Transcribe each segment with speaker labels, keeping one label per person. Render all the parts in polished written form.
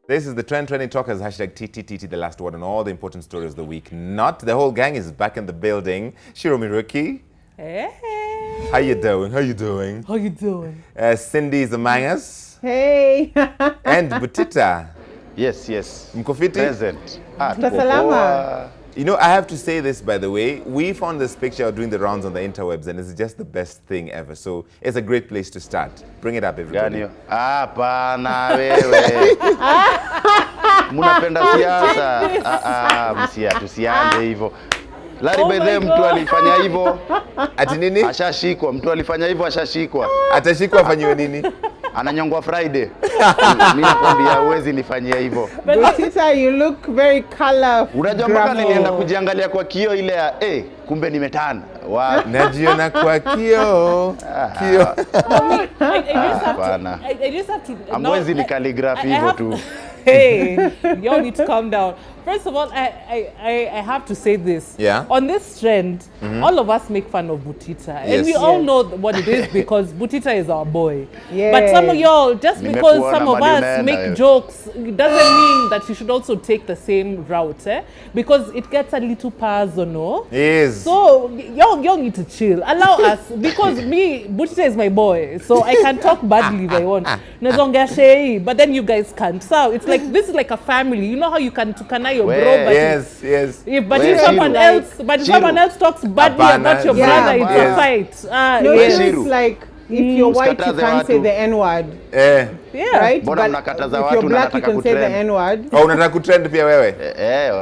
Speaker 1: This is the Trending Talkers, hashtag TTTT, the last word on all the important stories of the week. Not the whole gang is back in the building. Ciru Muriuki.
Speaker 2: Hey.
Speaker 1: How you doing? How you doing?
Speaker 2: How you doing?
Speaker 1: Cindy is among us.
Speaker 3: Hey.
Speaker 1: And Butita.
Speaker 4: Yes, yes.
Speaker 1: Mkofiti.
Speaker 4: Present.
Speaker 3: Salama.
Speaker 1: You know, I have to say this, by the way. We found this picture doing the rounds on the interwebs, and it's just the best thing ever. So it's a great place to start. Bring it up, everybody.
Speaker 4: Hapana wewe. Munapenda siasa. Tusianze hivyo. Larry Madowo mtu alifanya hivyo.
Speaker 1: Ati nini?
Speaker 4: Ashashikwa. Mtu alifanya hivyo ashashikwa.
Speaker 1: Atashikwa afanywe nini?
Speaker 4: Ananyongwa Friday. Mimi nakwambia uwezi nifanyia hivyo.
Speaker 3: Butita, you look very colorful.
Speaker 4: Unajua mpaka nilienda kujiangalia kwa kioo ile ya kumbe nimetana.
Speaker 1: Najiona kwa kioo. Kioo.
Speaker 2: I just have to
Speaker 4: Amwezi ni calligraph hivyo tu.
Speaker 2: Hey, y'all need to calm down. First of all, I have to say this.
Speaker 1: Yeah.
Speaker 2: On this trend, all of us make fun of Butita. And we all know what it is because Butita is our boy.
Speaker 3: Yeah.
Speaker 2: But some of y'all, just because some of us make jokes, it doesn't mean that you should also take the same route. Because it gets a little personal.
Speaker 1: Yes.
Speaker 2: So, y'all need to chill. Allow us, because Butita is my boy. So I can talk badly if I want. But then you guys can't. So it's like, this is like a family. You know how you can tukana your bro, but
Speaker 1: yes.
Speaker 2: if someone else talks badly about your brother, it's a fight.
Speaker 3: No, it's like if you're white, you can't say the N-word. Right? But if you're black, you can say the N-word.
Speaker 1: Oh, unataka kutrend pia wewe?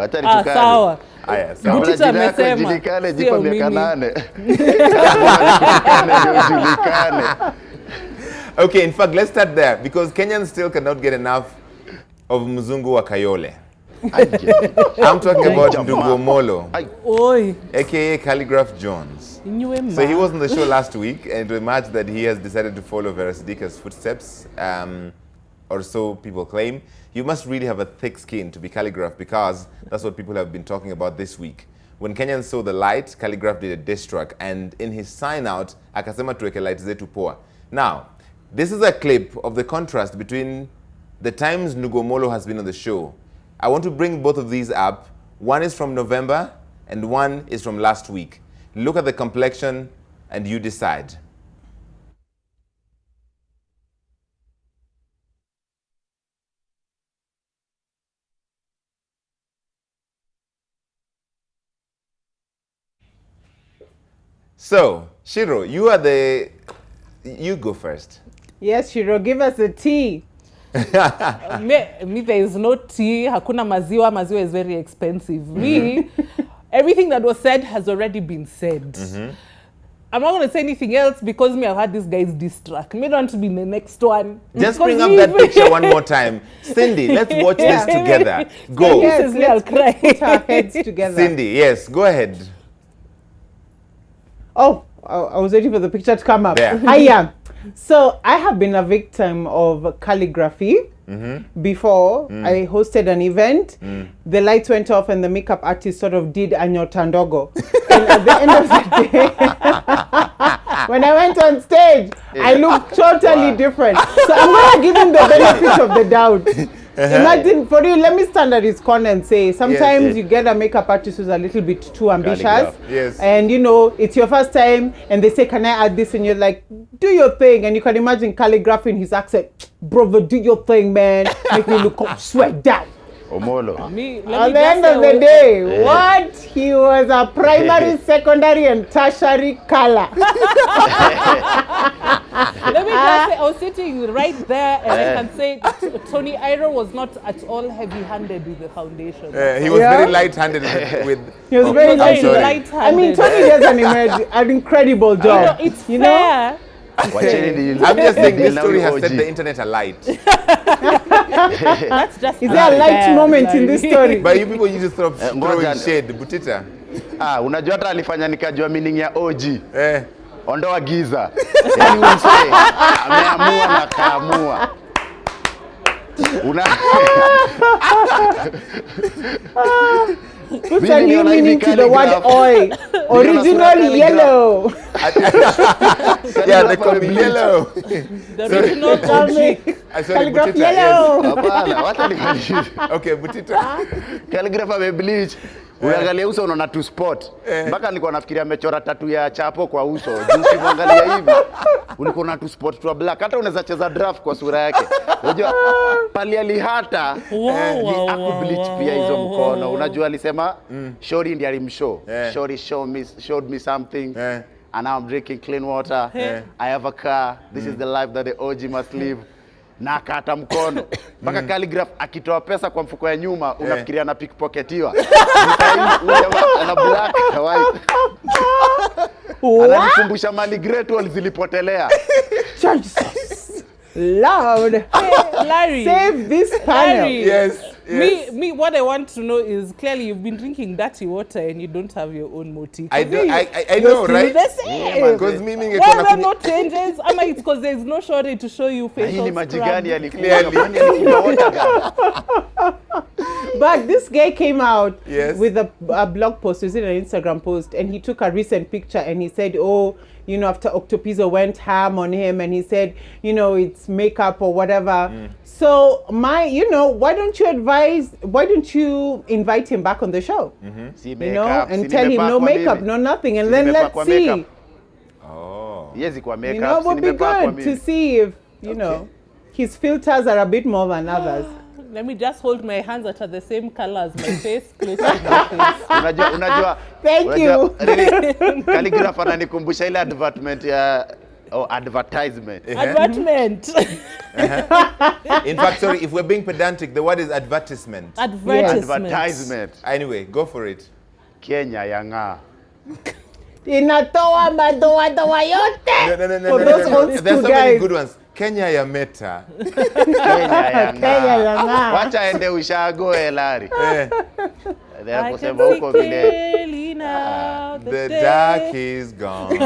Speaker 4: Acha nitukane.
Speaker 2: Sawa.
Speaker 1: Aya, sawa.
Speaker 2: Butita amesema.
Speaker 4: Julikane jiko miaka 8.
Speaker 1: Okay, in fact, let's start there because Kenyans still cannot get enough of Mzungu wa Kayole. I'm talking about Ndugomolo, aka Khaligraph Jones. So he was on the show last week, and it emerged that he has decided to follow Verasidika's footsteps, or so people claim. You must really have a thick skin to be Khaligraph because that's what people have been talking about this week. When Kenyans saw the light, Khaligraph did a diss track, and in his sign-out, akasema tuweke light zetu poa. Now, this is a clip of the contrast between the times Ndugomolo has been on the show. I want to bring both of these up. One is from November and one is from last week. Look at the complexion and you decide. So, Ciru, you go first.
Speaker 3: Yes, Ciru, give us a tea.
Speaker 2: Me, there is no tea. Hakuna maziwa. Maziwa is very expensive. Me, everything that was said has already been said. I'm not going to say anything else because I've had this guy's diss track. Me don't want to be in the next one.
Speaker 1: Just bring up that picture one more time. Cindy, let's watch this together. Go.
Speaker 3: Yes, let's cry. Put our heads together.
Speaker 1: Cindy, yes, go ahead.
Speaker 3: Oh, I was waiting for the picture to come up.
Speaker 1: There.
Speaker 3: Hiya. So I have been a victim of calligraphy. Before I hosted an event, the lights went off and the makeup artist sort of did a nyotandogo. And at the end of the day, when I went on stage, I looked totally different. So I'm going to give him the benefit of the doubt. Imagine, for you, let me stand at his corner and say, sometimes you get a makeup artist who's a little bit too ambitious.
Speaker 1: Yes.
Speaker 3: And you know, it's your first time and they say, can I add this? And you're like, do your thing. And you can imagine Khaligraph in his accent, brother, do your thing, man. Make me look up, sweat down.
Speaker 4: Omolo.
Speaker 3: At the end of the day, what? He was a primary, secondary, and tertiary color.
Speaker 2: Let me just say, I was sitting right there and I can say Tony Iro was not at all heavy-handed with the foundation.
Speaker 1: He was very light-handed with
Speaker 3: He was very
Speaker 2: light-handed.
Speaker 3: I mean, Tony does an incredible job.
Speaker 2: It's fair.
Speaker 1: I'm just saying this story has set the internet alight.
Speaker 2: That's just
Speaker 3: Is there a light moment in this story?
Speaker 1: But you people used to stop throwing shade, Butita.
Speaker 4: Unajua hata alifanya nikajua meaning ya O-Jic. Ondoa giza. Yaani msee ameamua na kaamua.
Speaker 3: Put a new meaning to the word oil. Originally yellow.
Speaker 1: Yeah, they call me yellow.
Speaker 2: The original O-Jic.
Speaker 1: Sorry,
Speaker 3: Khaligraph
Speaker 1: Butita,
Speaker 3: yellow.
Speaker 4: Hapana, wacha nifanyishe.
Speaker 1: Okay, Butita.
Speaker 4: Khaligraph amebleach. Unaangalia uso unaona tu spot. Mpaka nilikuwa nafikiria amechora tattoo ya chapo kwa uso. Juu ukimwangalia hivi ulikuwa na tu spot tu black. Hata unaweza cheza draft kwa sura yake. Unajua pali alihata ni akubleach pia hizo mkono. Unajua alisema Shori ndiye alimshow. Shori showed me something. And now I'm drinking clean water. I have a car. This is the life that the O-Jic must live. Na akata mkono mpaka Khaligraph akitoa pesa kwa mfuko ya nyuma unafikiria na pickpocketiwa. Ana black na white. Ananikumbusha mali great wall zilipotelea.
Speaker 3: Jesus. Loud.
Speaker 2: Hey, Larry.
Speaker 3: Save this panel.
Speaker 2: Larry.
Speaker 1: Yes.
Speaker 2: Me, what I want to know is clearly you've been drinking dirty water and you don't have your own motif.
Speaker 1: I know,
Speaker 2: You're
Speaker 1: right?
Speaker 2: the same.
Speaker 1: Because meaning
Speaker 2: Why are there no changes? Am I it's because there's no shortage to show you facial
Speaker 4: Hii ni
Speaker 2: scrub.
Speaker 4: majigani alikuwa water gun.
Speaker 3: But this guy came out
Speaker 1: Yes.
Speaker 3: with a blog post, was it an Instagram post, and he took a recent picture and he said, oh, you know, after Octopizzo went ham on him and he said, you know, it's makeup or whatever. So why don't you invite him back on the show?
Speaker 4: Si
Speaker 3: You
Speaker 4: makeup,
Speaker 3: know,
Speaker 4: si
Speaker 3: and tell him no
Speaker 4: nimepakwa
Speaker 3: makeup,
Speaker 4: mimi.
Speaker 3: no nothing, and
Speaker 4: Si
Speaker 3: then
Speaker 4: nimepakwa
Speaker 3: let's see.
Speaker 4: makeup.
Speaker 1: Oh.
Speaker 4: Yezi kwa makeup.
Speaker 3: You know, it would
Speaker 4: si
Speaker 3: be
Speaker 4: nimepakwa
Speaker 3: good
Speaker 4: mimi.
Speaker 3: to see if, you know, his filters are a bit more than others.
Speaker 2: Let me just hold my hands that are the same color as my face, close to my face.
Speaker 4: Unajua.
Speaker 3: Thank you.
Speaker 4: Khaligraph ananikumbusha ile advertisement ya advertisement.
Speaker 2: Advertisement.
Speaker 1: In fact, sorry, if we're being pedantic, the word is advertisement.
Speaker 4: Advertisement.
Speaker 1: Anyway, go for it.
Speaker 4: Kenya yang'aa.
Speaker 3: Inatoa madoa yote.
Speaker 1: No.
Speaker 3: For those old
Speaker 1: There's
Speaker 3: school
Speaker 1: so many
Speaker 3: guys.
Speaker 1: good ones. Kenya ya meta.
Speaker 4: Kenya
Speaker 3: Kenya
Speaker 4: yang'aa.
Speaker 3: yang'aa.
Speaker 4: Wacha ende ushago Larry. Ndio
Speaker 2: I
Speaker 4: kusema
Speaker 2: can
Speaker 4: huko
Speaker 2: see
Speaker 4: vile
Speaker 2: clearly now
Speaker 1: The
Speaker 2: day.
Speaker 1: dark is gone.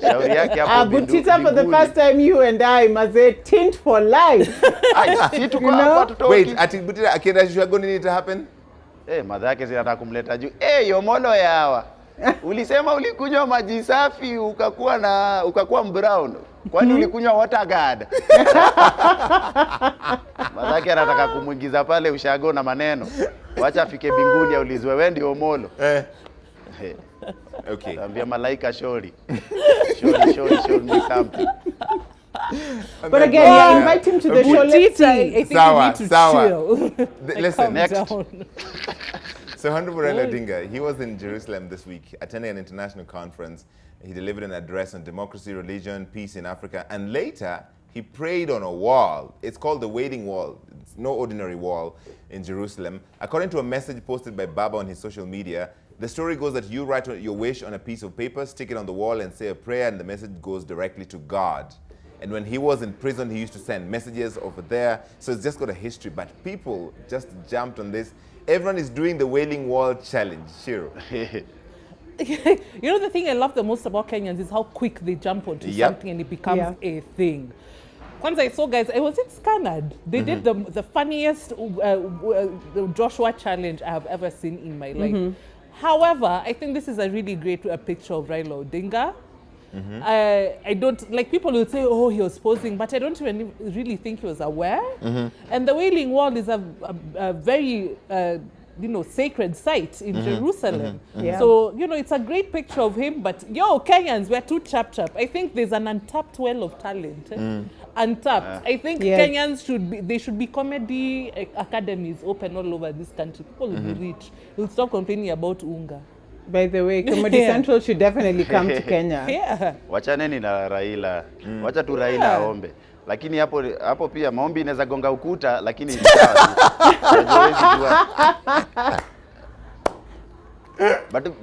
Speaker 4: shauri yake hapo
Speaker 3: Butita, for the first time, you and I must say tint for life.
Speaker 4: Si tuko
Speaker 3: You know?
Speaker 4: hapa tutoki.
Speaker 1: Wait, ati Butita akienda Shushago nini ita happen?
Speaker 4: Madha yake zinataka kumleta juu. Yomolo yawa. Ulisema ulikunywa maji safi ukakuwa brown. Kwani ulikunywa water guard? Madha yake anataka kumuingiza pale ushago na maneno. Wacha afike binguni aulizwe wewe ndio Omolo.
Speaker 1: Okay.
Speaker 4: Ambia malaika shori. Show me something.
Speaker 3: But again, invite him to the show. Let's
Speaker 2: Butita,
Speaker 3: see.
Speaker 2: I think
Speaker 1: Sawa,
Speaker 2: you need to
Speaker 1: sawa.
Speaker 2: chill.
Speaker 1: Listen,
Speaker 2: Calm
Speaker 4: next.
Speaker 2: down.
Speaker 1: So Honorable Raila Odinga, he was in Jerusalem this week attending an international conference. He delivered an address on democracy, religion, peace in Africa, and later he prayed on a wall. It's called the Wailing Wall. It's no ordinary wall in Jerusalem. According to a message posted by Baba on his social media, the story goes that you write your wish on a piece of paper, stick it on the wall and say a prayer, and the message goes directly to God. And when he was in prison, he used to send messages over there. So it's just got a history, but people just jumped on this. Everyone is doing the Wailing Wall challenge. Ciru.
Speaker 2: You know, the thing I love the most about Kenyans is how quick they jump onto something and it becomes a thing. Once I saw guys, I was scannered. They did the funniest Joshua challenge I have ever seen in my life. However, I think this is a really great picture of Raila Odinga. I don't, like, people will say, oh, he was posing, but I don't even really think he was aware. And the Wailing Wall is a very, sacred site in Jerusalem. So, it's a great picture of him, but Kenyans, we're too chap. I think there's an untapped well of talent. Untapped. I think Kenyans should be comedy academies open all over this country. People will be rich. They'll stop complaining about unga.
Speaker 3: By the way, Comedy Central should definitely come to Kenya.
Speaker 4: Wachaneni na Raila. Wacha tu Raila aombe. Lakini hapo pia maombi inaweza gonga ukuta, lakini ni sawa.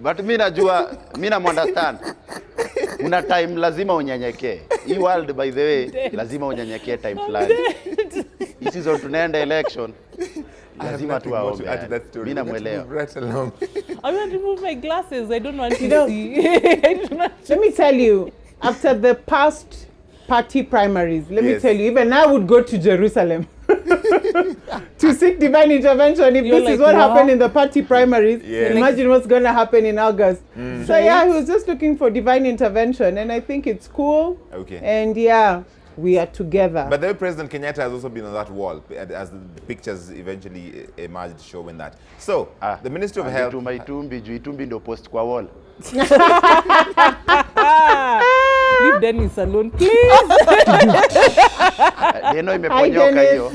Speaker 4: But mimi najua, mimi na understand. Una time lazima unyenyekee. Hii world, by the way, lazima unyenyekee time fulani. This is on tunaenda election. Lazima tu aombe. Mimi namuelewa.
Speaker 2: I want to remove my glasses. I don't want to see.
Speaker 3: Let me tell you, after the past party primaries, let me tell you, even I would go to Jerusalem to seek divine intervention. If this is what happened in the party primaries, imagine what's going to happen in August. So he was just looking for divine intervention, and I think it's cool.
Speaker 1: Okay.
Speaker 3: And We are together.
Speaker 1: But the President Kenyatta has also been on that wall, as the pictures eventually emerged showing that. So, the Ministry of Health...
Speaker 4: Itumbi ndo post kwa wall.
Speaker 2: Leave Dennis alone, please.
Speaker 4: Deno imeponyoka hiyo.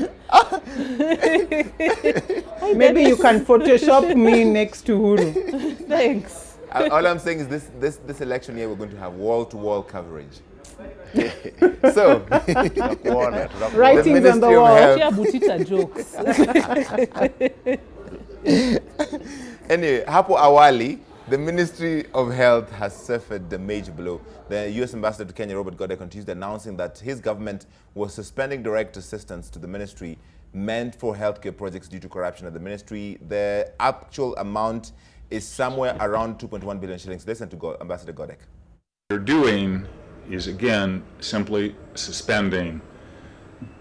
Speaker 3: Maybe you can Photoshop me next to Huru.
Speaker 2: Thanks.
Speaker 1: All I'm saying is this election year we're going to have wall-to-wall coverage. So,
Speaker 3: writings on the wall.
Speaker 2: Share Butita jokes.
Speaker 1: Anyway, hapo awali, the Ministry of Health has suffered the major blow. The U.S. Ambassador to Kenya, Robert Godek, on Tuesday announcing that his government was suspending direct assistance to the ministry meant for healthcare projects due to corruption at the ministry. The actual amount is somewhere around 2.1 billion shillings. Listen to Ambassador Godek.
Speaker 5: What they're doing is, again, simply suspending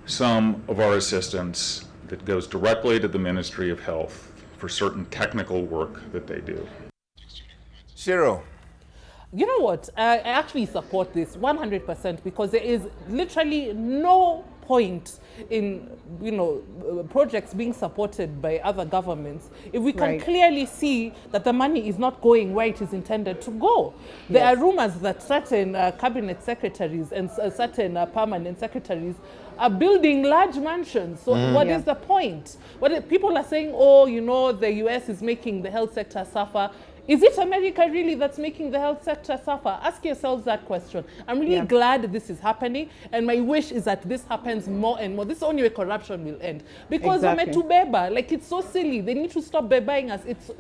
Speaker 5: some of our assistance that goes directly to the Ministry of Health for certain technical work that they do.
Speaker 1: Ciru.
Speaker 2: You know what? I actually support this 100% because there is literally no point in, projects being supported by other governments if we can clearly see that the money is not going where it is intended to go. There are rumors that certain cabinet secretaries and certain permanent secretaries are building large mansions. So what is the point? People are saying, the US is making the health sector suffer. Is it America really that's making the health sector suffer? Ask yourselves that question. I'm really glad this is happening, and my wish is that this happens more and more. This is the only way corruption will end. Because wametubeba, like it's so silly. They need to stop bebaing us. It's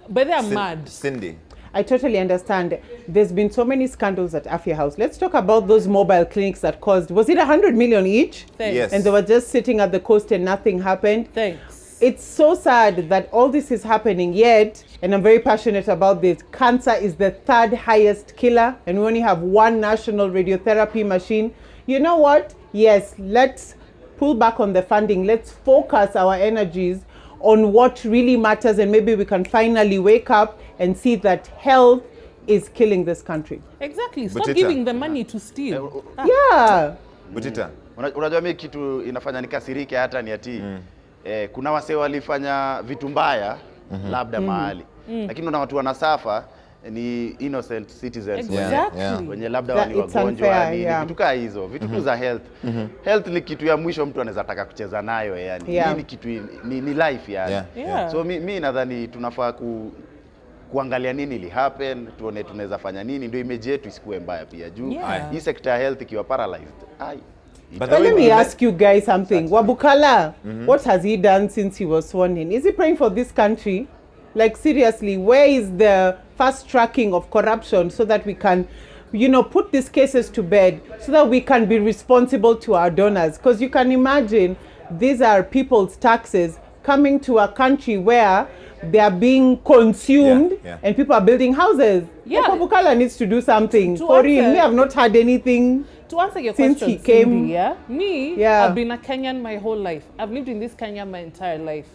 Speaker 2: but they are mad.
Speaker 1: Cindy.
Speaker 3: I totally understand. There's been so many scandals at Afya House. Let's talk about those mobile clinics that caused, was it 100 million each?
Speaker 2: Thanks.
Speaker 1: Yes.
Speaker 3: And they were just sitting at the coast and nothing happened.
Speaker 2: Thanks.
Speaker 3: It's so sad that all this is happening, yet, and I'm very passionate about this, cancer is the third highest killer, and we only have one national radiotherapy machine. You know what? Yes, let's pull back on the funding. Let's focus our energies on what really matters, and maybe we can finally wake up and see that health is killing this country.
Speaker 2: Exactly. Stop giving the money to steal.
Speaker 3: Yeah.
Speaker 1: Butita.
Speaker 4: Unajua mimi kitu inafanya nikasirike hata ni ati kuna wase walifanya vitu mbaya labda mahali lakini una watu wanasafa ni innocent citizens wenye labda wali wagonjwa ni vitu kaa hizo vitu za health. Health ni kitu ya mwisho mtu anaweza taka kucheza nayo yani. Hii ni kitu ni life yani. So mimi nadhani tunafaa kuangalia nini ili happen, tuone tunaweza fanya nini ndio image yetu isikue mbaya pia juu hii sector health ikiwa paralyzed.
Speaker 3: But let me ask you guys something. Wabukala, what has he done since he was sworn in? Is he praying for this country? Like seriously, where is the fast tracking of corruption so that we can, put these cases to bed so that we can be responsible to our donors? Because you can imagine these are people's taxes coming to a country where they are being consumed and people are building houses. Wabukala needs to do something. For real, we have not had anything.
Speaker 2: To answer your
Speaker 3: since
Speaker 2: question,
Speaker 3: he came,
Speaker 2: Cindy, I've been a Kenyan my whole life. I've lived in this Kenya my entire life.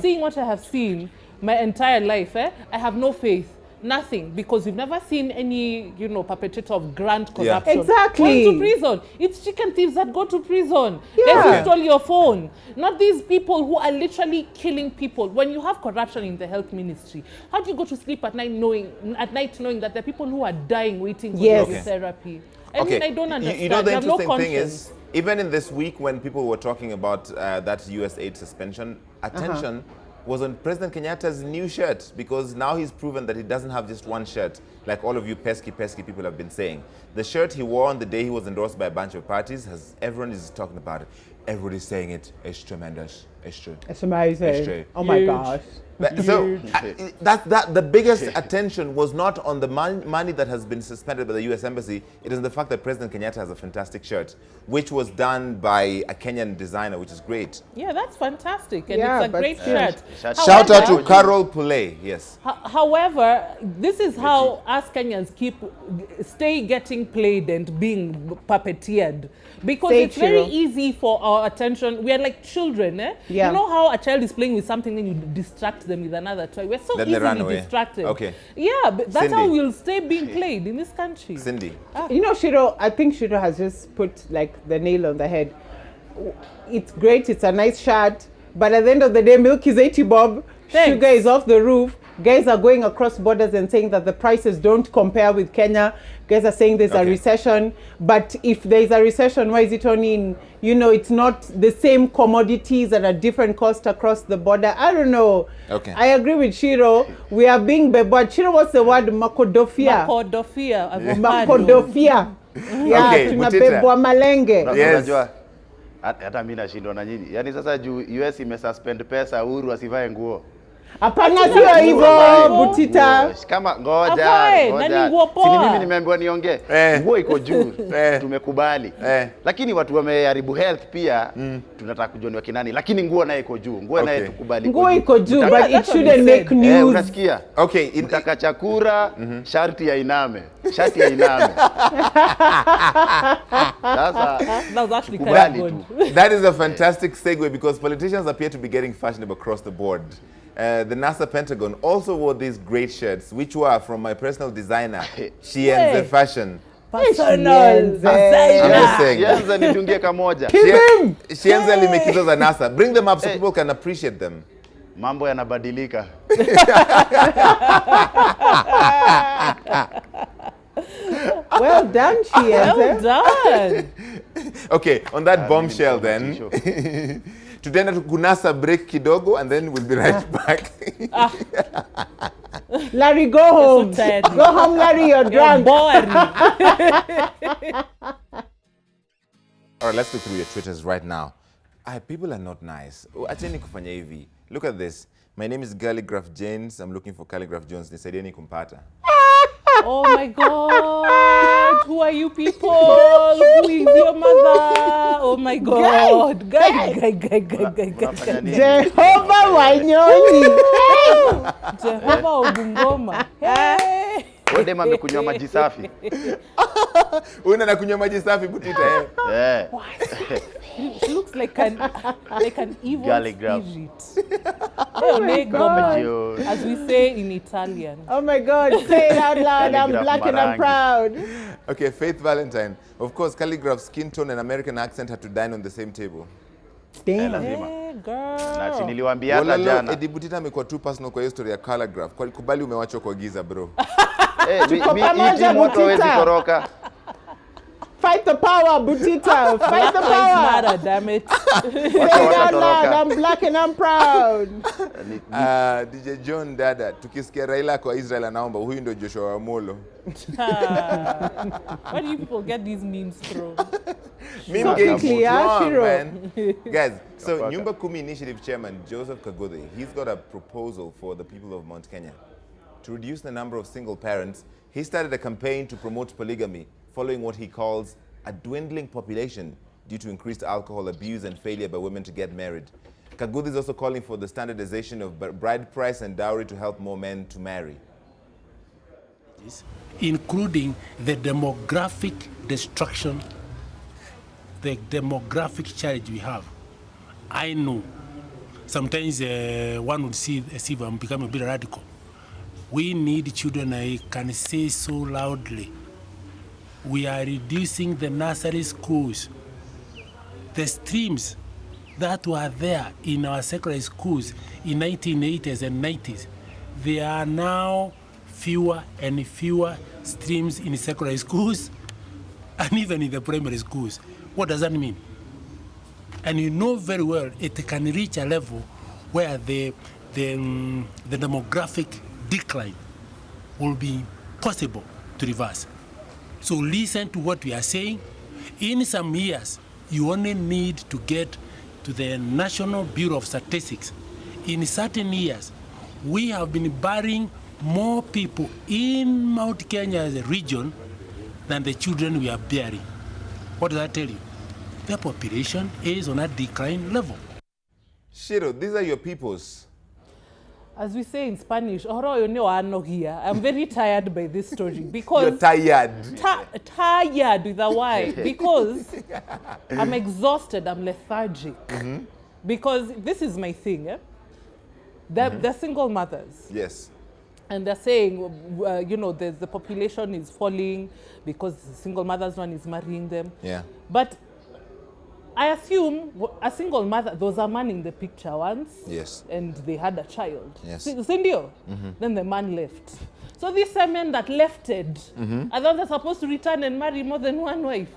Speaker 2: Seeing what I have seen my entire life, I have no faith. Nothing, because we've never seen any, perpetrator of grand corruption.
Speaker 3: Exactly.
Speaker 2: Going to prison. It's chicken thieves that go to prison. They stole your phone. Not these people who are literally killing people. When you have corruption in the health ministry, how do you go to sleep at night knowing that there are people who are dying waiting for radiotherapy? I mean, I don't understand.
Speaker 1: The interesting thing is, even in this week when people were talking about that US aid suspension, attention was on President Kenyatta's new shirt, because now he's proven that he doesn't have just one shirt, like all of you pesky people have been saying. The shirt he wore on the day he was endorsed by a bunch of parties, everyone is talking about it. Everybody's saying it. It's tremendous. It's true.
Speaker 3: It's amazing.
Speaker 1: It's true.
Speaker 3: Oh my gosh.
Speaker 1: So the biggest attention was not on the money that has been suspended by the U.S. Embassy. It is the fact that President Kenyatta has a fantastic shirt, which was done by a Kenyan designer, which is great.
Speaker 2: Yeah, that's fantastic, and it's a great shirt.
Speaker 1: Shout out to Carol Pule. Yes.
Speaker 2: However, this is how us Kenyans stay getting played and being puppeteered, because it's very easy for our attention. We are like children, eh?
Speaker 3: Yeah.
Speaker 2: You know how a child is playing with something and you distract them with another toy? We're so
Speaker 1: Then they run
Speaker 2: easily
Speaker 1: away.
Speaker 2: distracted.
Speaker 1: Okay.
Speaker 2: Yeah, but that's
Speaker 1: Cindy.
Speaker 2: how we'll stay being played in this country.
Speaker 1: Cindy.
Speaker 3: You know, Shiro, I think Shiro has just put like the nail on the head. It's great, it's a nice shirt, but at the end of the day, milk is 80 bob,
Speaker 2: Thanks.
Speaker 3: sugar is off the roof. Guys are going across borders and saying that the prices don't compare with Kenya. Guys are saying there's a recession, but if there's a recession, why is it only in, you know, it's not the same commodities at a different cost across the border? I don't know.
Speaker 1: Okay.
Speaker 3: I agree with Shiro. We are being beboed. Shiro, what's the word? Makodofia.
Speaker 2: Makodofia.
Speaker 3: Makodofia. Yeah,
Speaker 1: Okay,
Speaker 3: tunabebwa malenge.
Speaker 1: Yes.
Speaker 4: Unajua hata mimi nashindwa na nyinyi. Yaani sasa juu US imesuspend pesa, Uhuru asivae nguo.
Speaker 3: Hapana, sio hivyo Butita.
Speaker 4: Kama ngoja.
Speaker 2: Nani nguo poa?
Speaker 4: Si mimi nimeambiwa niongee. Nguo iko juu. Tumekubali. Lakini watu wameharibu health pia. Tunataka kujua ni wakina nani. Lakini nguo naye iko juu. Nguo naye tukubali.
Speaker 3: Nguo iko juu, but it shouldn't make news.
Speaker 4: Unasikia?
Speaker 1: Okay.
Speaker 4: Mtaka chakura, sharti ya iname. Shati ya iname. Sasa
Speaker 2: That was actually kind
Speaker 4: kubali
Speaker 2: of
Speaker 4: tu.
Speaker 2: good.
Speaker 1: That is a fantastic segue because politicians appear to be getting fashionable across the board. The NASA Pentagon also wore these great shirts, which were from my personal designer, Shienze Fashion.
Speaker 2: Personal.
Speaker 1: I'm just saying.
Speaker 4: Shienze nidungie kamoja.
Speaker 1: Shienze limekizo za NASA. Bring them up so people can appreciate them.
Speaker 4: Mambo yanabadilika.
Speaker 3: Well done, Shienze.
Speaker 2: Well done.
Speaker 1: Okay, on that bombshell then, tutaenda kunasa break kidogo and then we'll be right back.
Speaker 3: Larry, go home.
Speaker 2: so tired.
Speaker 3: Go home, Larry, you're drunk.
Speaker 2: Boring.
Speaker 1: All right, let's go through your Twitters right now. People are not nice. Acheni kufanya hivi. Look at this. My name is Khaligraph Jones. I'm looking for Khaligraph Jones. Nisaidieni kumpata.
Speaker 2: Oh my God. Who are you people? Who is your mother? Oh my God. Guy.
Speaker 3: Jehovah Wanyoni.
Speaker 2: Jehovah Obungoma. Hey.
Speaker 4: Wode amekunywa maji safi.
Speaker 1: Una nakunywa maji safi Butita.
Speaker 2: She looks like an evil
Speaker 4: Khaligraph.
Speaker 2: spirit. God,
Speaker 4: God.
Speaker 2: as we say in Italian.
Speaker 3: Oh my God, say it out loud. I'm
Speaker 4: Khaligraph
Speaker 3: black and I'm
Speaker 4: Marangi.
Speaker 3: proud.
Speaker 1: Okay, Faith Valentine. Of course, Khaligraph's skin tone and American accent had to dine on the same table.
Speaker 3: Damn.
Speaker 4: Lazima.
Speaker 2: Hey,
Speaker 4: Na si
Speaker 2: girl.
Speaker 4: niliwaambia hata
Speaker 1: Walalo,
Speaker 4: jana.
Speaker 1: Eddie Butita amekuwa too personal kwa history ya Khaligraph. Kwa kubali umewachwa kwa giza bro.
Speaker 3: pamoja,
Speaker 4: Iti moto hawezi
Speaker 3: Butita.
Speaker 4: koroka.
Speaker 3: Fight the power, Butita. Fight the
Speaker 2: Lives
Speaker 3: power.
Speaker 2: matter, damn it.
Speaker 3: Say it out loud. I'm black and I'm proud.
Speaker 1: DJ John Dada, tukisikia Raila kwa Israel anaomba, huyu ndio Joshua Wamolo.
Speaker 2: Where do you people get these memes from?
Speaker 1: Meme game
Speaker 3: quickly,
Speaker 1: strong,
Speaker 3: Shiro.
Speaker 1: man. Guys, so Nyumba Kumi Initiative Chairman Joseph Kagode, he's got a proposal for the people of Mount Kenya. To reduce the number of single parents, he started a campaign to promote polygamy, following what he calls a dwindling population due to increased alcohol abuse and failure by women to get married. Kagudi is also calling for the standardization of bride price and dowry to help more men to marry.
Speaker 6: Including the demographic destruction, the demographic challenge we have. I know sometimes one would see as if I'm becoming a bit radical. We need children, I can say so loudly. We are reducing the nursery schools. The streams that were there in our secondary schools in 1980s and 90s, there are now fewer and fewer streams in secondary schools and even in the primary schools. What does that mean? And you know very well it can reach a level where the demographic decline will be possible to reverse. So listen to what we are saying. In some years, you only need to get to the National Bureau of Statistics. In certain years, we have been burying more people in Mount Kenya as a region than the children we are bearing. What does that tell you? The population is on a decline level.
Speaker 1: Shiro, these are your peoples.
Speaker 2: As we say in Spanish, I'm very tired by this story because
Speaker 1: You're tired.
Speaker 2: Tired with a Y because I'm exhausted, I'm lethargic. Because this is my thing, they're single mothers.
Speaker 1: Yes.
Speaker 2: And they're saying, the population is falling because the single mothers, one is marrying them.
Speaker 1: Yeah.
Speaker 2: But I assume a single mother, there was a man in the picture once.
Speaker 1: Yes.
Speaker 2: And they had a child.
Speaker 1: Yes.
Speaker 2: Sindio? Then the man left. So these men that left it, are they're supposed to return and marry more than one wife.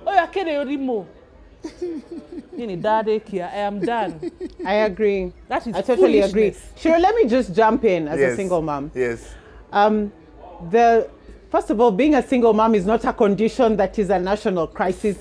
Speaker 2: Oh, I can't anymore. I am done.
Speaker 3: I agree.
Speaker 2: That is
Speaker 3: I totally agree.
Speaker 2: foolishness.
Speaker 3: Sure, let me just jump in as a single mom.
Speaker 1: Yes.
Speaker 3: First of all, being a single mom is not a condition that is a national crisis.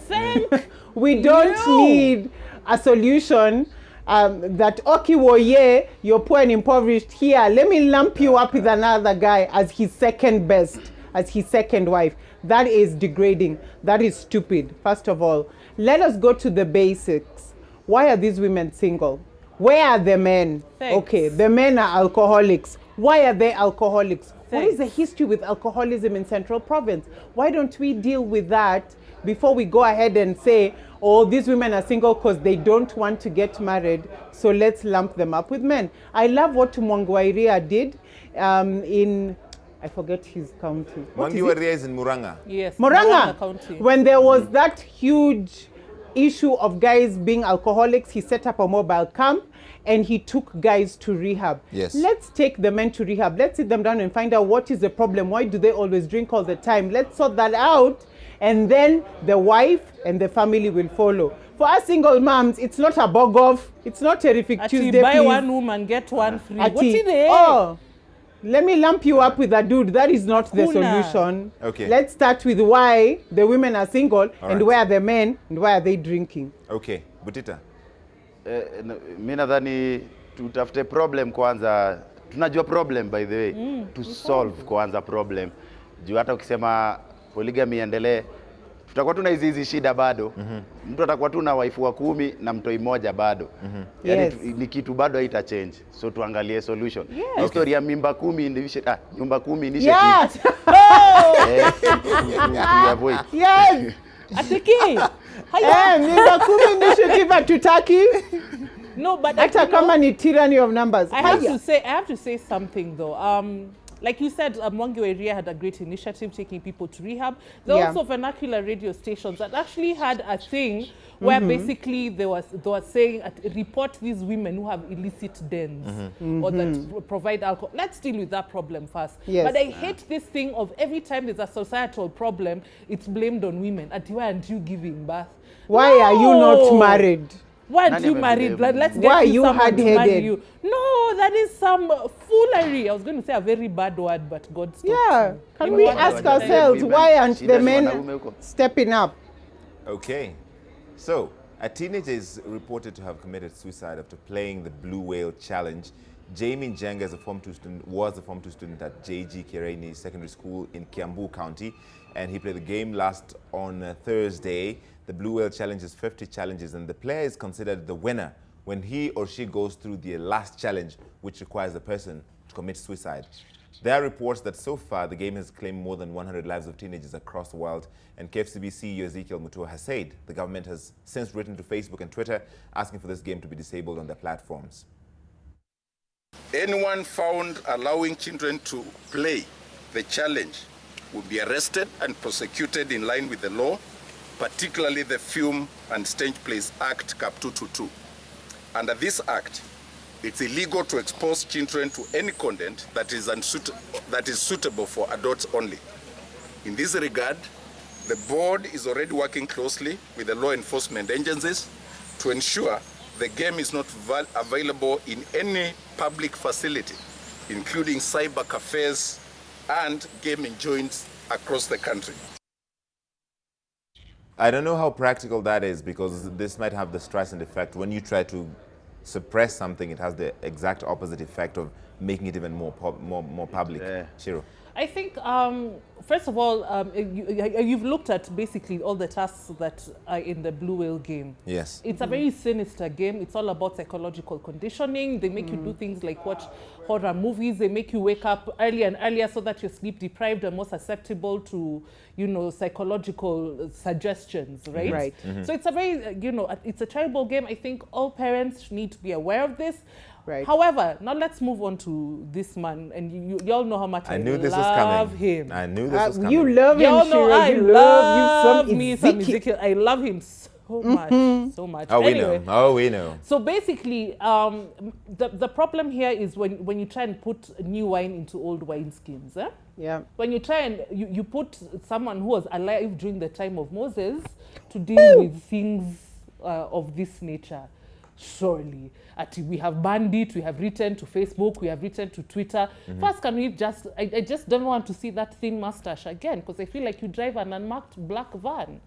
Speaker 3: We don't need a solution that, okay, well, yeah, you're poor and impoverished here. Let me lump you up with another guy as his second best, as his second wife. That is degrading. That is stupid, first of all. Let us go to the basics. Why are these women single? Where are the men?
Speaker 2: Thanks.
Speaker 3: Okay, the men are alcoholics. Why are they alcoholics? What is the history with alcoholism in Central Province? Why don't we deal with that before we go ahead and say, oh, these women are single because they don't want to get married, so let's lump them up with men. I love what Mwangwairia did in, I forget his county.
Speaker 1: Mwangwairia is in Muranga.
Speaker 2: Yes.
Speaker 3: Muranga
Speaker 2: County.
Speaker 3: When there was that huge issue of guys being alcoholics, he set up a mobile camp and he took guys to rehab.
Speaker 1: Yes.
Speaker 3: Let's take the men to rehab. Let's sit them down and find out what is the problem. Why do they always drink all the time? Let's sort that out. And then the wife and the family will follow. For us single moms, it's not a bog off. It's not terrific Tuesday.
Speaker 2: Buy
Speaker 3: please.
Speaker 2: one woman, get one free.
Speaker 3: Ati,
Speaker 2: What's in there?
Speaker 3: oh, let me lump you up with a dude. That is not the solution.
Speaker 1: Okay.
Speaker 3: Let's start with why the women are single and
Speaker 1: right.
Speaker 3: where are the men and why are they drinking.
Speaker 1: Okay, Butita.
Speaker 4: Mi nadhani tutafute problem kwanza. Tunajua problem by the way. To solve kwanza problem. Juu hata ukisema polygamy iendelee, tutakuwa tuna hizi shida bado. Mtu atakuwa tu na wife wa 10 na mtoi mmoja bado. Yaani ni kitu bado haita change. So tuangalie solution. History ya mimba 10 initiative, nyumba 10 initiative.
Speaker 3: Yes.
Speaker 4: Avoid.
Speaker 3: Yes.
Speaker 2: Atiki.
Speaker 3: Mimba 10 initiative hatutaki.
Speaker 2: No, but
Speaker 3: hata kama ni tyranny of numbers.
Speaker 2: I have to say something though. Like you said, Mwangwairia had a great initiative taking people to rehab. There are also vernacular radio stations that actually had a thing where basically they were saying, report these women who have illicit dens or that provide alcohol. Let's deal with that problem first.
Speaker 3: Yes.
Speaker 2: But I hate this thing of every time there's a societal problem, it's blamed on women. Why aren't you giving birth?
Speaker 3: Why are you not married?
Speaker 2: Why aren't you married? Let's get
Speaker 3: Why
Speaker 2: you
Speaker 3: you
Speaker 2: someone to marry
Speaker 3: hard-headed?
Speaker 2: you. No, that is some foolery. I was going to say a very bad word, but God stopped me.
Speaker 3: Can we ask ourselves, why aren't the men stepping up?
Speaker 1: Okay. So, a teenager is reported to have committed suicide after playing the Blue Whale Challenge. Jamie Njenga was a Form 2 student at JG Kireni Secondary School in Kiambu County, and he played the game last on Thursday. The Blue Whale Challenge is 50 challenges, and the player is considered the winner when he or she goes through the last challenge, which requires the person to commit suicide. There are reports that so far the game has claimed more than 100 lives of teenagers across the world, and KFCB CEO Ezekiel Mutua has said the government has since written to Facebook and Twitter asking for this game to be disabled on their platforms.
Speaker 7: Anyone found allowing children to play the challenge will be arrested and prosecuted in line with the law, particularly the Film and Stage Plays Act Cap 222. Under this act, it's illegal to expose children to any content that is suitable for adults only. In this regard, the board is already working closely with the law enforcement agencies to ensure the game is not available in any public facility, including cyber cafes and gaming joints across the country.
Speaker 1: I don't know how practical that is, because this might have the stress and effect. When you try to suppress something, it has the exact opposite effect of making it even more public. Ciru.
Speaker 2: I think, first of all, you've looked at basically all the tasks that are in the Blue Whale game.
Speaker 1: Yes.
Speaker 2: It's a very sinister game. It's all about psychological conditioning. They make you do things like watch horror movies. They make you wake up earlier and earlier so that you're sleep deprived and more susceptible to, psychological suggestions, right?
Speaker 3: Right.
Speaker 2: So it's a very, it's a terrible game. I think all parents need to be aware of this.
Speaker 3: Right.
Speaker 2: However, now let's move on to this man, and you all know how much I
Speaker 1: knew this
Speaker 2: love
Speaker 1: was coming.
Speaker 2: him.
Speaker 1: I knew this was coming.
Speaker 3: You love him,
Speaker 2: Y'all know
Speaker 3: Ciru.
Speaker 2: I
Speaker 3: You
Speaker 2: love
Speaker 3: you
Speaker 2: me
Speaker 3: some
Speaker 2: some
Speaker 3: Ezekiel.
Speaker 2: Ezekiel. I love him so much, so much.
Speaker 1: Oh,
Speaker 2: Anyway,
Speaker 1: we know. Oh, we know.
Speaker 2: so basically, the problem here is when you try and put new wine into old wine skins. Eh?
Speaker 3: Yeah.
Speaker 2: When you try and you put someone who was alive during the time of Moses to deal with things of this nature. Surely, we have banned it, we have written to Facebook, we have written to Twitter. First, can we just, I just don't want to see that thin mustache again, because I feel like you drive an unmarked black van.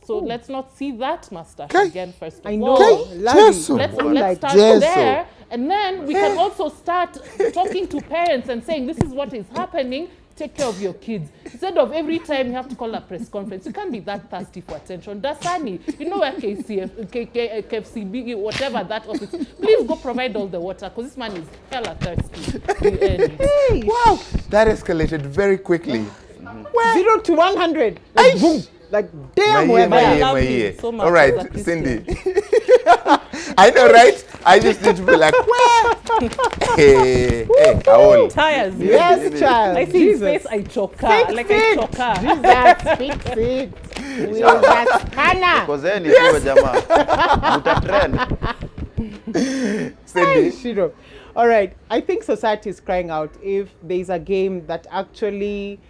Speaker 2: So let's not see that mustache again, first of
Speaker 3: I
Speaker 2: all.
Speaker 3: know.
Speaker 2: Let's
Speaker 3: Like
Speaker 2: start
Speaker 3: Jesus.
Speaker 2: there, and then we can also start talking to parents and saying, this is what is happening, take care of your kids. Instead of every time you have to call a press conference, you can't be that thirsty for attention. Dasani, you know where KFCB, whatever that office, please go provide all the water, because this man is hella thirsty.
Speaker 1: Wow, that escalated very quickly.
Speaker 3: 0 to 100. Like, boom. Like, damn, where
Speaker 2: I love
Speaker 1: my
Speaker 2: him
Speaker 1: ear.
Speaker 2: so much
Speaker 1: All right,
Speaker 2: as a Christian.
Speaker 1: Cindy. I know, right? I just need to be like, where? Hey, Aol.
Speaker 2: Tires.
Speaker 3: Yes, child.
Speaker 2: I see his face, I choka. Like I choka.
Speaker 3: Jesus, fix it. We just spanner.
Speaker 4: Because then nikiwa jamaa mtatrend.
Speaker 1: Cindy.
Speaker 3: Shiro. All right. I think society is crying out if there's a game that actually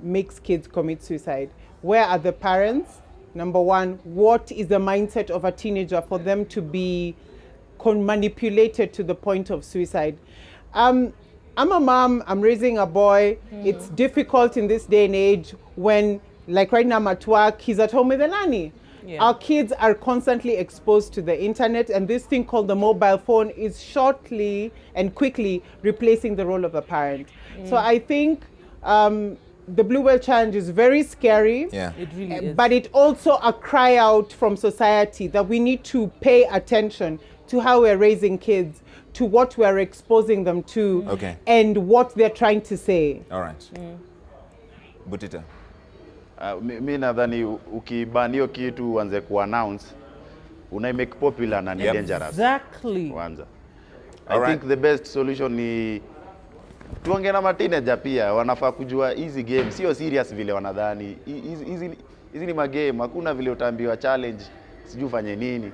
Speaker 3: makes kids commit suicide. Where are the parents? Number one, what is the mindset of a teenager for them to be manipulated to the point of suicide? I'm a mom, I'm raising a boy. It's difficult in this day and age when, like right now I'm at work, he's at home with a nanny. Yeah. Our kids are constantly exposed to the internet, and this thing called the mobile phone is shortly and quickly replacing the role of a parent. So I think the Blue Whale Challenge is very scary.
Speaker 1: Yeah.
Speaker 2: It really is.
Speaker 3: But it also a cry out from society that we need to pay attention to how we're raising kids, to what we're exposing them to, and what they're trying to say.
Speaker 1: All right. Butita.
Speaker 4: Mi nadhani ukiban hiyo kitu uanze kuannounce, make popular na ni dangerous.
Speaker 2: Exactly.
Speaker 4: Kwanza. I think the best solution ni tuongee na mateenager pia, wanafaa kujua hizi game sio serious vile wanadhani. Hizi ni magame, hakuna vile utaambiwa challenge sijui ufanye nini.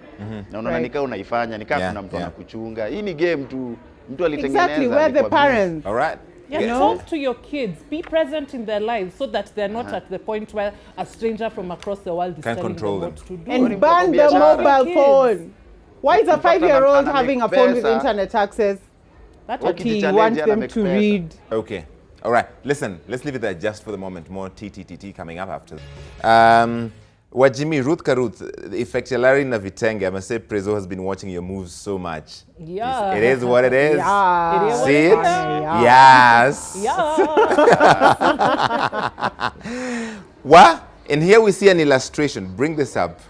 Speaker 4: Na unaona nikaa unaifanya, nikaa kuna mtu anakuchunga. Hii ni game tu, mtu alitengeneza.
Speaker 3: Exactly, where the parents.
Speaker 1: All right.
Speaker 2: Yeah, talk to your kids. Be present in their lives so that they're not at the point where a stranger from across the world is telling them what to do.
Speaker 3: And ban the mobile phone. Why is a 5-year-old having a phone with internet access?
Speaker 2: That's
Speaker 3: what he wants them to read.
Speaker 1: Okay. All right. Listen, let's leave it there just for the moment. More TTTT coming up after. Wajimi, Ruth Karuth, Effectualari na Vitenge, I must say Prezo has been watching your moves so much.
Speaker 2: Yeah.
Speaker 1: It is what it is.
Speaker 3: Yeah.
Speaker 2: It is
Speaker 1: See it?
Speaker 3: Yeah.
Speaker 1: Yes.
Speaker 2: Yeah.
Speaker 1: What? And here we see an illustration. Bring this up.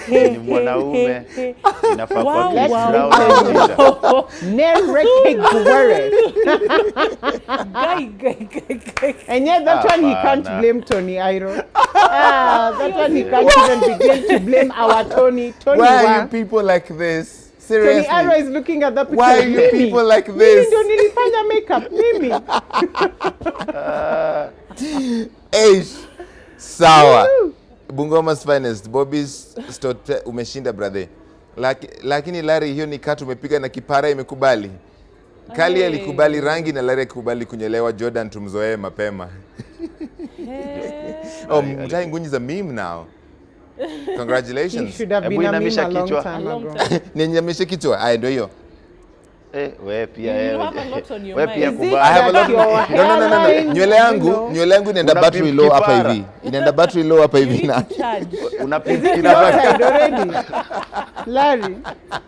Speaker 4: Ni mwanaume inafaa kwa
Speaker 3: and yet that one he can't blame Tony Airo. That one he can't even begin to blame our Tony.
Speaker 1: Why are you people like this? Seriously.
Speaker 3: Tony Airo is looking at that picture.
Speaker 1: Why are you people like this?
Speaker 3: Mimi ndio nilifanya makeup. Mimi.
Speaker 1: Sawa. Bungoma's finest. Bobby's stote umeshinda brother. Lakini Larry, hiyo ni katu umepiga na kipara imekubali. Kali alikubali rangi na Larry akubali kunyelewa. Jordan tumzoee mapema. Oh, mtai ngunyi za meme now. Congratulations.
Speaker 3: He should have been a meme a long time ago.
Speaker 1: Ninyamishe kichwa. Aya ndio hiyo.
Speaker 4: Wewe pia
Speaker 2: You have a lot on your
Speaker 4: wewe
Speaker 2: mind.
Speaker 4: pia kubali.
Speaker 1: I have a lot. No. Nywele yangu inaenda battery low hapa hivi. Inaenda battery low hapa hivi na.
Speaker 4: Unapita
Speaker 3: Low tide already. Larry,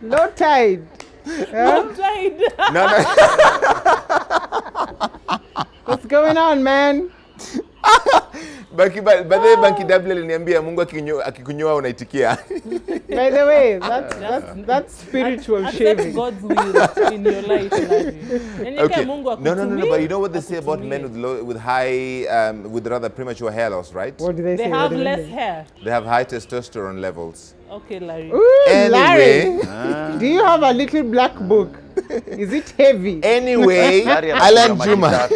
Speaker 3: low tide.
Speaker 2: I'm tired.
Speaker 1: No.
Speaker 3: What's going on, man?
Speaker 1: Banki double aliniambia Mungu akikunyoa unaitikia.
Speaker 3: By the way, that's spiritual shaving.
Speaker 2: That's God's will in your life, Larry.
Speaker 1: Okay. No, but you know what they say about men with high, with rather premature hair loss, right?
Speaker 3: What do they say?
Speaker 2: They have less hair.
Speaker 1: They have high testosterone levels.
Speaker 2: Okay, Larry.
Speaker 3: Ooh,
Speaker 1: Anyway.
Speaker 3: Larry. Do you have a little black book? Is it heavy?
Speaker 1: Anyway, Alan Juma.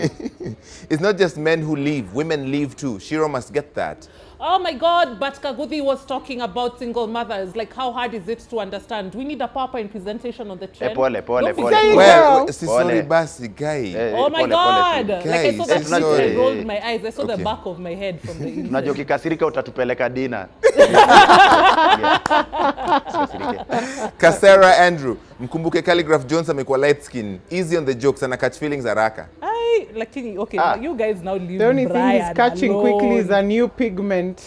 Speaker 1: It's not just men who leave, women leave too. Ciru must get that.
Speaker 2: Oh my God, but Kaguthi was talking about single mothers. Like, how hard is it to understand? We need a PowerPoint presentation on the trend.
Speaker 4: Pole.
Speaker 1: Well, sorry, basi, guy.
Speaker 2: Oh my God.
Speaker 1: Guys,
Speaker 2: like, I saw that
Speaker 1: sorry.
Speaker 2: I rolled my eyes. I saw the back of my head from the inside.
Speaker 4: Unajua ukikasirika utatupeleka dina.
Speaker 1: Kasera Andrew, mkumbuke Khaligraph Jones amekuwa light skin. Easy on the jokes and catch feelings haraka.
Speaker 2: Like, okay, you guys now leave
Speaker 3: The only
Speaker 2: Brian
Speaker 3: thing is catching
Speaker 2: alone.
Speaker 3: quickly is a new pigment.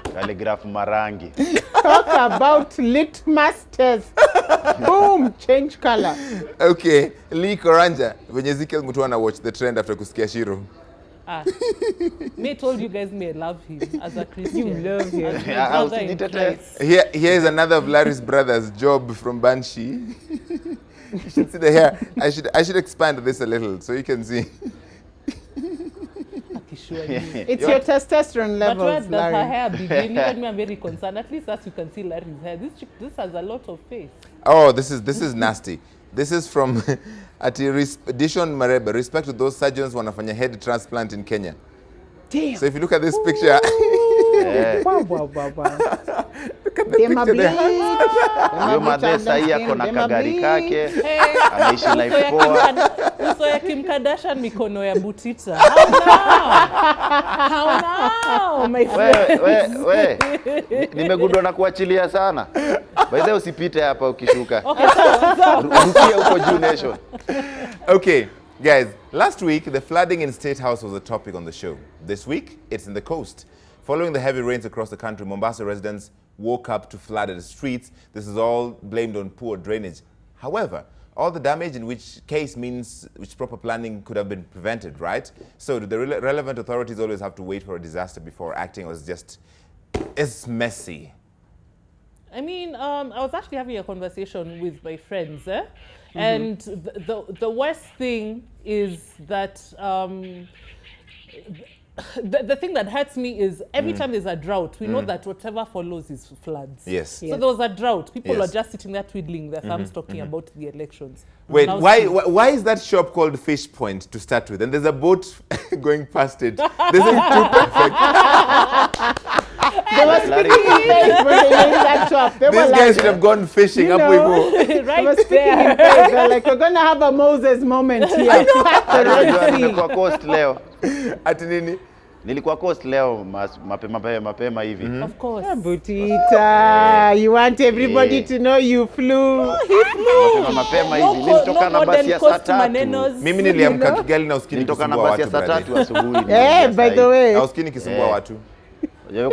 Speaker 4: Khaligraph marangi.
Speaker 3: Talk about litmus test. Boom, change color.
Speaker 1: Okay, Lee Koranja, when Ezekiel Mutuana watch the trend after kusikia Ciru.
Speaker 2: May told you guys may love him as a Christian.
Speaker 3: You love him.
Speaker 2: As my brother in Christ.
Speaker 1: Here is another of Larry's brothers, Job from Banshee. You should see the hair. I should expand this a little so you can see.
Speaker 3: It's your testosterone levels,
Speaker 2: but where does
Speaker 3: Larry.
Speaker 2: her hair begin? Even me, I'm very concerned. At least as you can see Larry's hair. This has a lot of face.
Speaker 1: Oh, this is nasty. This is from Dishon Marebe. Respect to those surgeons wanafanya head transplant in Kenya.
Speaker 3: Damn.
Speaker 1: So if you look at this picture,
Speaker 3: Wow.
Speaker 1: look at the
Speaker 3: Dema
Speaker 1: picture.
Speaker 3: bleed.
Speaker 4: Huyo madhe sahi yako na kagari kake. Anaishi life poa.
Speaker 2: Uso ya Kim Kardashian mikono ya Butita. How now? My friend.
Speaker 4: We. Nimegundua na kuachilia sana. By the way usipite hapa ukishuka.
Speaker 2: Okay, so.
Speaker 4: Rukia huko juu nation.
Speaker 1: Okay, guys, last week the flooding in State House was a topic on the show. This week, it's in the coast. Following the heavy rains across the country, Mombasa residents woke up to flooded streets. This is all blamed on poor drainage. However, all the damage in which case means which proper planning could have been prevented, right? So do the relevant authorities always have to wait for a disaster before acting, or it's messy?
Speaker 2: I mean, I was actually having a conversation with my friends, and the worst thing is that the thing that hurts me is every time there's a drought, we know that whatever follows is floods.
Speaker 1: Yes.
Speaker 2: So there was a drought. People
Speaker 1: Yes.
Speaker 2: are just sitting there twiddling their thumbs talking about the elections.
Speaker 1: Wait,
Speaker 2: Now
Speaker 1: why is that shop called Fish Point to start with? And there's a boat going past it. This is too perfect.
Speaker 3: They were speaking in faith when they named that shop. They were
Speaker 1: These
Speaker 3: like,
Speaker 1: guys should have gone fishing
Speaker 3: you
Speaker 1: up
Speaker 3: know,
Speaker 1: we go.
Speaker 3: they were
Speaker 2: right
Speaker 3: speaking in faith. They're like, we're going to have a Moses moment here. The Red
Speaker 4: Unajua
Speaker 3: Sea.
Speaker 4: nimekuwa coast leo.
Speaker 1: Ati nini?
Speaker 4: Nilikuwa coast leo mapema hivi.
Speaker 2: Of course.
Speaker 3: Butita, you want everybody to know you flew.
Speaker 4: Mapema hivi. Nilitoka na basi ya saa 3.
Speaker 1: Mimi niliamka Kigali na usikini
Speaker 4: Nilitoka na
Speaker 1: kisumbua
Speaker 4: basi ya
Speaker 1: watu.
Speaker 4: saa 3 asubuhi.
Speaker 3: By the way.
Speaker 1: Na usikini kisumbua watu.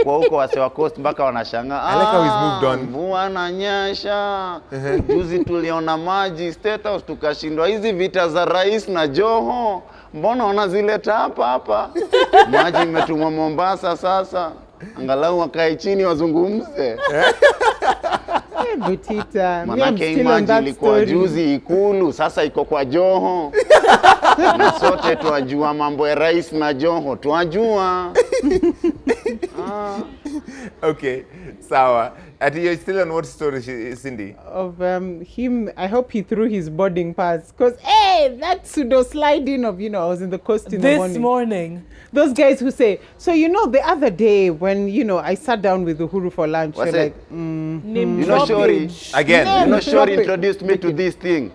Speaker 4: Kwa huko wase wa coast mpaka wanashangaa.
Speaker 1: I like how he's moved on.
Speaker 4: Mvua inanyesha. Juzi tuliona maji State House tukashindwa hizi vita za rais na Joho. Mbona wanazileta hapa? Maji imetumwa Mombasa sasa. Angalau wakae chini wazungumze.
Speaker 3: Butita,
Speaker 4: Manake maji ilikuwa juzi Ikulu, sasa iko kwa Joho. Na sote tuajua mambo ya rais na Joho, tuajua.
Speaker 1: Okay, sawa. Ati you're still on what story, Cindy?
Speaker 3: Of him, I hope he threw his boarding pass. Because, hey, that pseudo sliding of, I was in the coast in the morning.
Speaker 2: This morning.
Speaker 3: Those guys who say, so the other day when, I sat down with Uhuru for lunch,
Speaker 4: What's
Speaker 3: you're
Speaker 4: it?
Speaker 3: like,
Speaker 2: Name
Speaker 4: You know
Speaker 2: dropping.
Speaker 4: Shori?
Speaker 1: Again.
Speaker 4: You know Shori introduced me to this thing.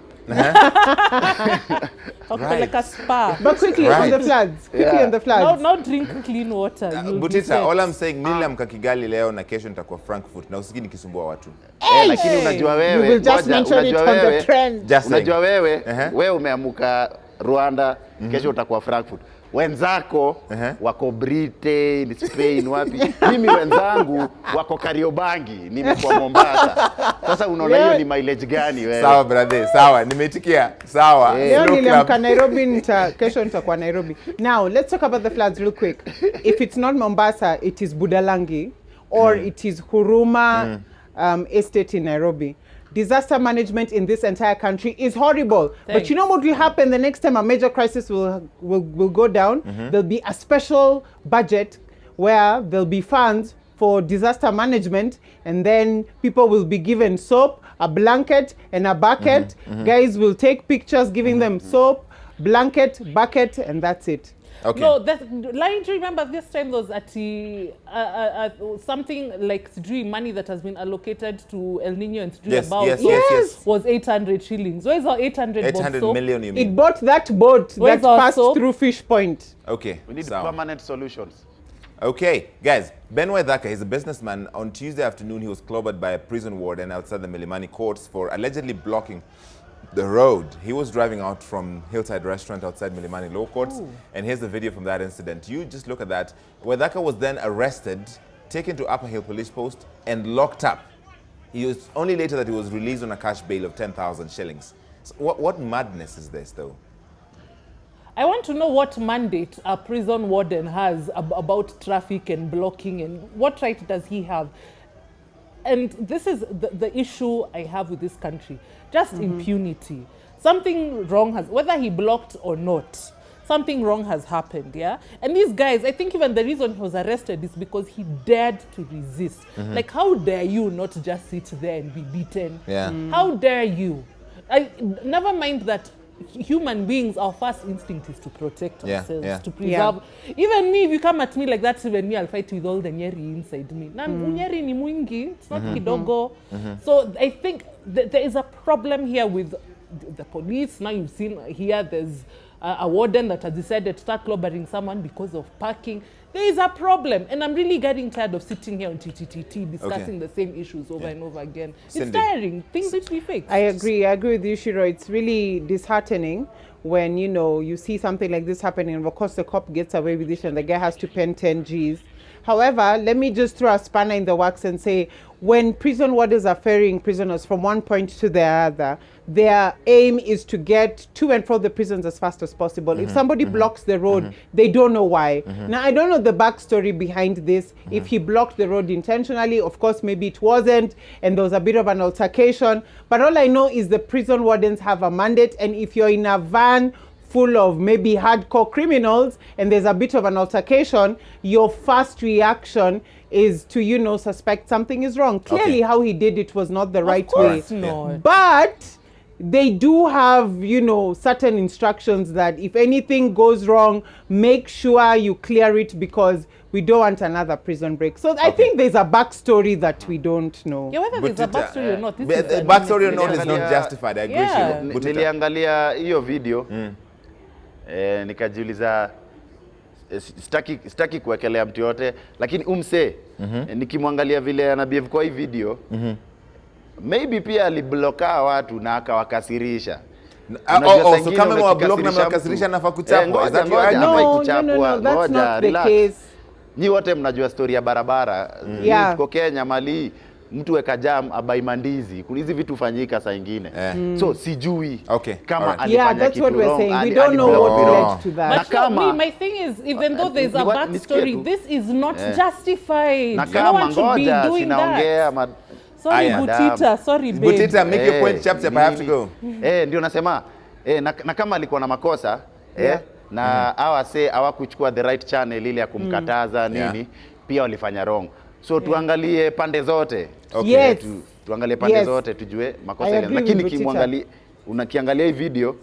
Speaker 2: Okay, like a spa.
Speaker 3: But quickly on the floods. Quickly on the floods.
Speaker 2: Now drink clean water. You'll be
Speaker 1: Butita,
Speaker 2: set.
Speaker 1: all I'm saying, niliamka Kigali leo na kesho nitakuwa Frankfurt na usikini kisumbua watu.
Speaker 4: Lakini unajua
Speaker 3: We
Speaker 4: wewe,
Speaker 3: will just
Speaker 4: ngoja,
Speaker 3: mention it
Speaker 4: unajua
Speaker 3: on the
Speaker 4: wewe,
Speaker 3: trend.
Speaker 1: Just saying.
Speaker 4: unajua wewe umeamuka Rwanda, kesho utakuwa Frankfurt. wenzako wako Britain, Spain, wapi. Mimi wenzangu wako Kariobangi, nimekuwa Mombasa. Sasa unaona hiyo ni mileage gani wewe?
Speaker 1: Sawa brother, sawa. Nimeitikia. Sawa.
Speaker 3: Leo nilimka Nairobi, kesho nitakuwa Nairobi. Now, let's talk about the floods real quick. If it's not Mombasa, it is Budalangi or it is Huruma estate in Nairobi. Disaster management in this entire country is horrible. Thanks. But you know what will happen the next time a major crisis will go down? There'll be a special budget where there'll be funds for disaster management, and then people will be given soap, a blanket, and a bucket. Guys will take pictures giving them soap, blanket, bucket, and that's it.
Speaker 2: Okay. No, Larry, remember this time there was something like money that has been allocated to El Nino and
Speaker 1: yes.
Speaker 2: was 800 shillings. Where's our 800
Speaker 1: million, you mean?
Speaker 3: It bought that boat that passed through Fish Point.
Speaker 1: Okay.
Speaker 4: We need permanent solutions.
Speaker 1: Okay, guys, Ben Waithaka, he's a businessman. On Tuesday afternoon, he was clobbered by a prison warden outside the Milimani courts for allegedly blocking the road. He was driving out from Hillside Restaurant outside Milimani Law Courts. Ooh. And here's the video from that incident. You just look at that. Waithaka was then arrested, taken to Upper Hill Police Post, and locked up. He was only later that he was released on a cash bail of 10,000 shillings. So what madness is this, though?
Speaker 2: I want to know what mandate a prison warden has about traffic and blocking, and what right does he have? And this is the issue I have with this country. Just impunity. Something wrong has, whether he blocked or not, something wrong has happened, yeah? And these guys, I think even the reason he was arrested is because he dared to resist. Like, how dare you not just sit there and be beaten?
Speaker 1: Yeah.
Speaker 2: How dare you? Never mind that human beings, our first instinct is to protect ourselves, to preserve. Even me, if you come at me like that, even me, I'll fight with all the nyeri inside me. Nyeri ni mwingi, it's not kidogo. So I think there is a problem here with the police. Now you've seen here, there's a warden that has decided to start clobbering someone because of parking. There is a problem, and I'm really getting tired of sitting here on TTTT discussing the same issues over and over again. Cindy. It's tiring. Things need to be fixed.
Speaker 3: I agree with you, Ciru. It's really disheartening when, you know, you see something like this happening, and of course the cop gets away with it and the guy has to pay 10 Gs. However, let me just throw a spanner in the works and say, when prison wardens are ferrying prisoners from one point to the other, their aim is to get to and from the prisons as fast as possible. If somebody blocks the road, they don't know why. Now, I don't know the backstory behind this. If he blocked the road intentionally, of course, maybe it wasn't, and there was a bit of an altercation. But all I know is the prison wardens have a mandate, and if you're in a van full of maybe hardcore criminals and there's a bit of an altercation, your first reaction is to, you know, suspect something is wrong. Clearly, how he did it was not the right way.
Speaker 2: Not.
Speaker 3: But they do have, you know, certain instructions that if anything goes wrong, make sure you clear it, because we don't want another prison break. So I think there's a backstory that we don't know.
Speaker 2: Yeah, whether there's a backstory or not.
Speaker 1: Backstory or not is not justified. I agree.
Speaker 4: Niliangalia hiyo video. Nikajiuliza, sitaki kuwekelea mtu yote, lakini umse nikimwangalia vile anabehave kwa hii video, maybe pia alibloka watu na akawakasirisha.
Speaker 1: So kama mwablock na mwakasirisha nafaa kuchapwa.
Speaker 3: No, that's not the case.
Speaker 4: Nyi wote mnajua story ya barabara. Tuko Kenya mali mtu weka jam abai mandizi. Hizi vitu fanyika saa ingine. So sijui kama alifanya kitu wrong.
Speaker 3: That's what we're saying. We don't know what led to that.
Speaker 2: But my thing is, even though there's a backstory, this is not justified. No one should be doing that. Sorry, Butita. Sorry, babe.
Speaker 1: Butita, make your point chap chap. I have to go.
Speaker 4: Ndio nasema, na kama alikuwa na makosa, na hawakuchukua the right channel ile ya kumkataza nini, pia walifanya wrong. So tuangalie pande zote. Tuangalie pande zote tujue makosa gani. Lakini unakiangalia hii video,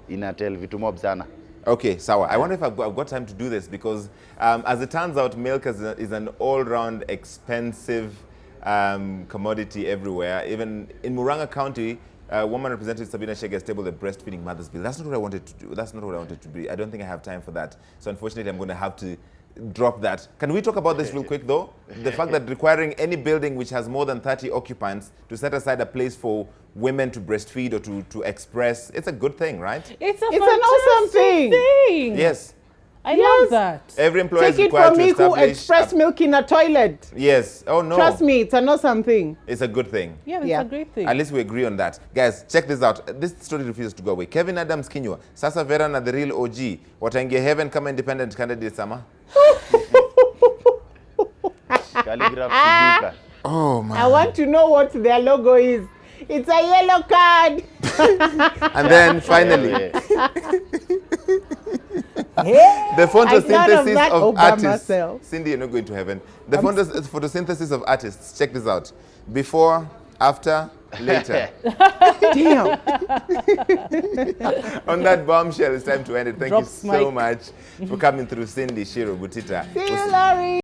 Speaker 4: ina tell vitu mob sana.
Speaker 1: Okay, sawa. I wonder if I've got time to do this, because as it turns out, milk is an all-round expensive commodity everywhere. Even in Murang'a County, woman Representative Sabina Chege has tabled the breastfeeding mothers bill. That's not what I wanted to do. That's not what I wanted to be. I don't think I have time for that. So unfortunately, I'm going to have to drop that. Can we talk about this real quick, though? The fact that requiring any building which has more than 30 occupants to set aside a place for women to breastfeed or to express, it's a good thing, right?
Speaker 2: It's
Speaker 3: an awesome thing.
Speaker 1: Yes.
Speaker 2: I love that.
Speaker 1: Every employer is
Speaker 3: Take it
Speaker 1: required
Speaker 3: from
Speaker 1: to
Speaker 3: me who
Speaker 1: establish...
Speaker 3: express milk in a toilet.
Speaker 1: Yes. Oh, no.
Speaker 3: Trust me, it's an awesome thing.
Speaker 1: It's a good thing.
Speaker 2: Yeah, it's a great thing.
Speaker 1: At least we agree on that. Guys, check this out. This story refuses to go away. Kevin Adams Kinyua, Sasa Vera na the real OG, wataingia heaven kama independent candidate sama?
Speaker 4: Khaligraph Jones.
Speaker 1: Oh, man.
Speaker 3: I want to know what their logo is. It's a yellow card.
Speaker 1: And then finally, the photosynthesis of artists. Cindy, you're not going to heaven. The photosynthesis of artists. Check this out. Before, after, later.
Speaker 3: Damn.
Speaker 1: On that bombshell, it's time to end it. Thank you so much for coming through, Cindy, Ciru, Butita.
Speaker 3: See you, Larry.